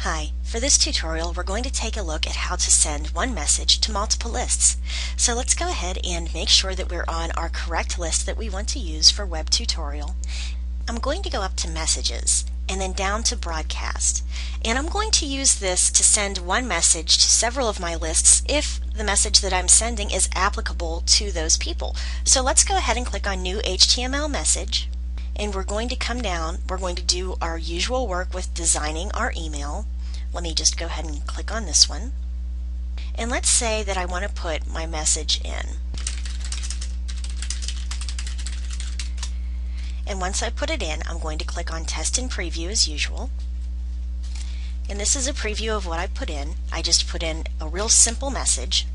Hi, for this tutorial we're going to take a look at how to send one message to multiple lists. So let's go ahead and make sure that we're on our correct list that we want to use for web tutorial. I'm going to go up to Messages and then down to Broadcast. And I'm going to use this to send one message to several of my lists if the message that I'm sending is applicable to those people. So let's go ahead and click on New HTML Message. And we're going to come down, we're going to do our usual work with designing our email. Let me just go ahead and click on this one. And let's say that I want to put my message in. And once I put it in, I'm going to click on Test and Preview as usual. And this is a preview of what I put in. I just put in a real simple message.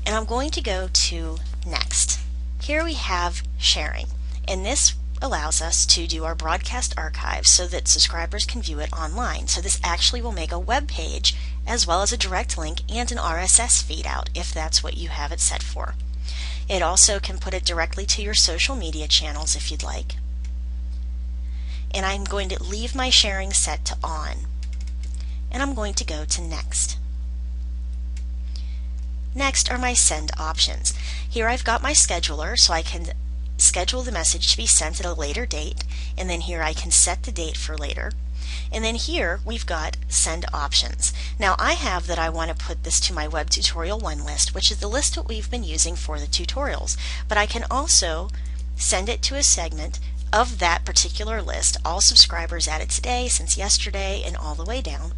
And I'm going to go to Next. Here we have sharing. And this allows us to do our broadcast archive so that subscribers can view it online. So this actually will make a web page as well as a direct link and an RSS feed out if that's what you have it set for. It also can put it directly to your social media channels if you'd like. And I'm going to leave my sharing set to on. And I'm going to go to Next. Next are my send options. Here I've got my scheduler so I can schedule the message to be sent at a later date, and then here I can set the date for later. And then here we've got send options. Now I have that I want to put this to my web tutorial 1 list, which is the list that we've been using for the tutorials, but I can also send it to a segment of that particular list, all subscribers added today, since yesterday, and all the way down.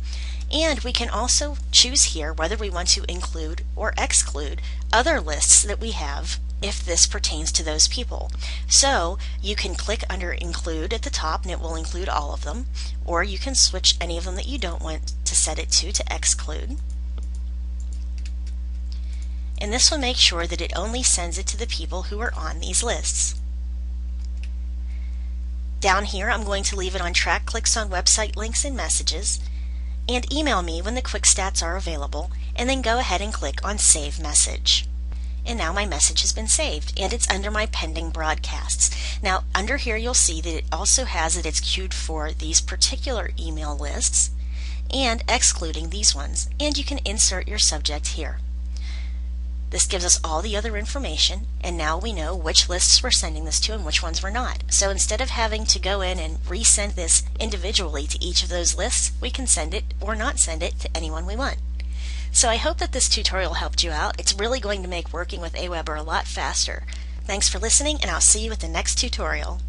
And we can also choose here whether we want to include or exclude other lists that we have if this pertains to those people. So you can click under Include at the top and it will include all of them, or you can switch any of them that you don't want to set it to exclude. And this will make sure that it only sends it to the people who are on these lists. Down here I'm going to leave it on Track Clicks on Website Links and Messages, and email me when the quick stats are available, and then go ahead and click on Save Message. And now my message has been saved, and it's under my pending broadcasts. Now under here you'll see that it also has that it's queued for these particular email lists and excluding these ones, and you can insert your subject here. This gives us all the other information, and now we know which lists we're sending this to and which ones we're not. So instead of having to go in and resend this individually to each of those lists, we can send it or not send it to anyone we want. So I hope that this tutorial helped you out. It's really going to make working with Aweber a lot faster. Thanks for listening, and I'll see you at the next tutorial.